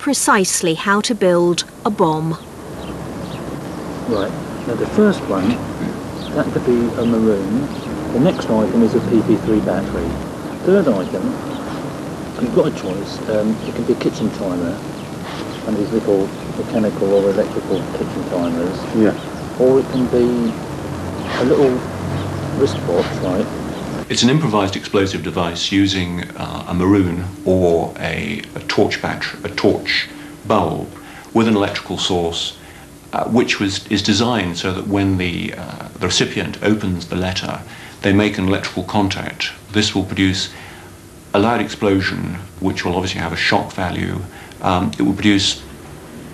precisely how to build a bomb. Right, now the first one, that could be a maroon. The next item is a PP3 battery. Third item, you've got a choice. It can be a kitchen timer, and these little mechanical or electrical kitchen timers. Yeah. Or it can be a little wristwatch, right? It's an improvised explosive device using a maroon or a torch bulb with an electrical source, which is designed so that when the recipient opens the letter, they make an electrical contact. This will produce a loud explosion, which will obviously have a shock value. It will produce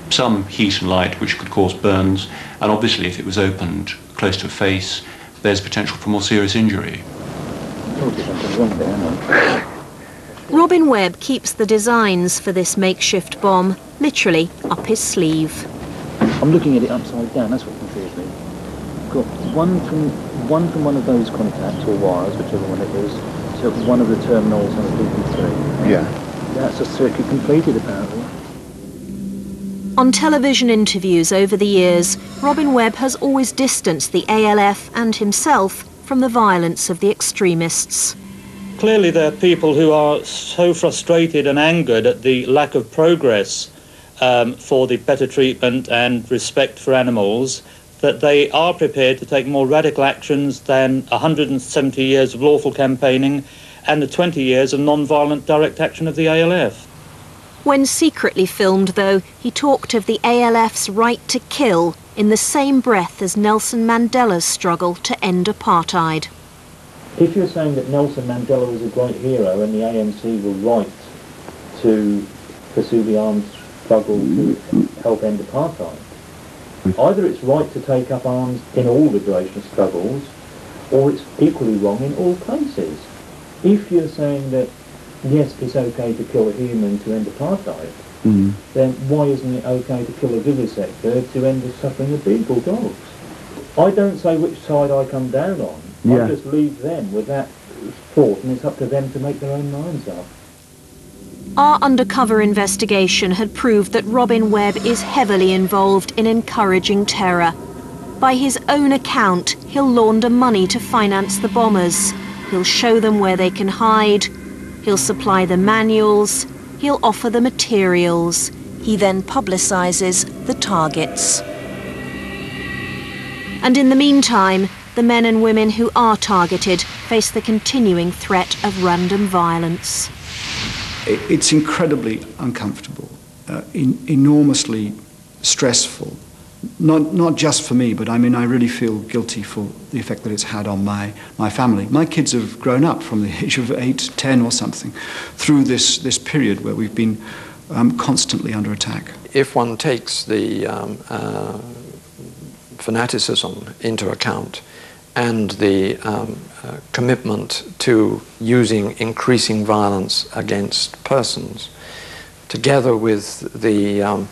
some heat and light, which could cause burns, and obviously if it was opened close to a face, there's potential for more serious injury. Robin Webb keeps the designs for this makeshift bomb literally up his sleeve. I'm looking at it upside down, that's what confused me. I've got one from one of those contacts or wires, whichever one it is, to one of the terminals on the PP3. Yeah. That's a circuit completed, apparently. On television interviews over the years, Robin Webb has always distanced the ALF and himself from the violence of the extremists. Clearly there are people who are so frustrated and angered at the lack of progress for the better treatment and respect for animals that they are prepared to take more radical actions than 170 years of lawful campaigning and the 20 years of non-violent direct action of the ALF. When secretly filmed, though, he talked of the ALF's right to kill in the same breath as Nelson Mandela's struggle to end apartheid. If you're saying that Nelson Mandela was a great hero and the ANC were right to pursue the armed struggle to help end apartheid, either it's right to take up arms in all liberation struggles, or it's equally wrong in all cases. If you're saying that, yes, it's okay to kill a human to end apartheid, then why isn't it okay to kill a vivisector to end the suffering of beagle dogs? I don't say which side I come down on. Yeah. I just leave them with that thought, and it's up to them to make their own minds up. Our undercover investigation had proved that Robin Webb is heavily involved in encouraging terror. By his own account, he'll launder money to finance the bombers. He'll show them where they can hide. He'll supply the manuals. He'll offer the materials. He then publicises the targets. And in the meantime, the men and women who are targeted face the continuing threat of random violence. It's incredibly uncomfortable, enormously stressful, not just for me, but I mean I really feel guilty for the effect that it's had on my family. My kids have grown up from the age of 8, 10 or something through this period where we've been constantly under attack. If one takes the fanaticism into account and the commitment to using increasing violence against persons, together with the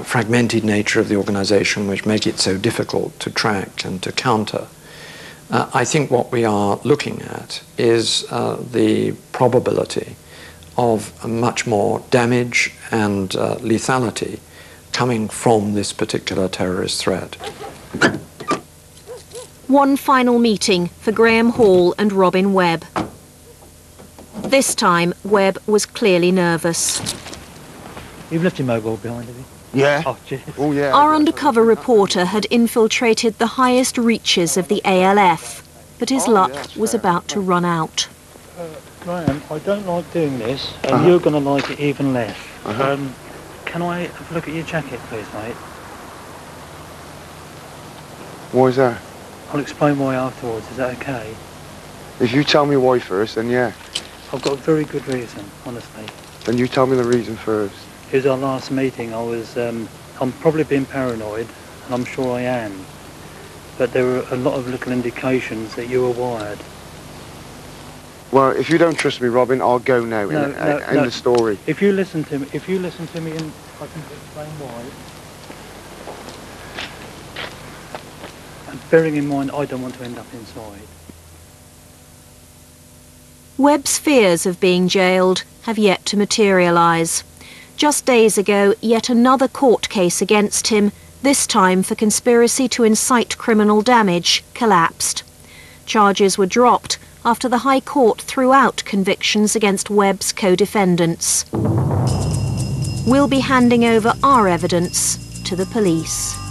fragmented nature of the organization, which make it so difficult to track and to counter, I think what we are looking at is the probability of much more damage and lethality coming from this particular terrorist threat. One final meeting for Graham Hall and Robin Webb. This time, Webb was clearly nervous. You've left your mobile behind, have you? Yeah. Oh, cheers. Oh, yeah. Our undercover reporter had infiltrated the highest reaches of the ALF, but his luck was about to run out. Graham, I don't like doing this, and you're going to like it even less. Can I have a look at your jacket, please, mate? Why is that? I'll explain why afterwards, is that okay? If you tell me why first, then yeah. I've got a very good reason, honestly. Then you tell me the reason first. It was our last meeting. I'm probably being paranoid, and I'm sure I am. But there were a lot of little indications that you were wired. Well, if you don't trust me, Robin, I'll go now. End the story. If you listen to me, and I can explain why. And bearing in mind, I don't want to end up inside. Webb's fears of being jailed have yet to materialise. Just days ago, yet another court case against him, this time for conspiracy to incite criminal damage, collapsed. Charges were dropped after the High Court threw out convictions against Webb's co-defendants. We'll be handing over our evidence to the police.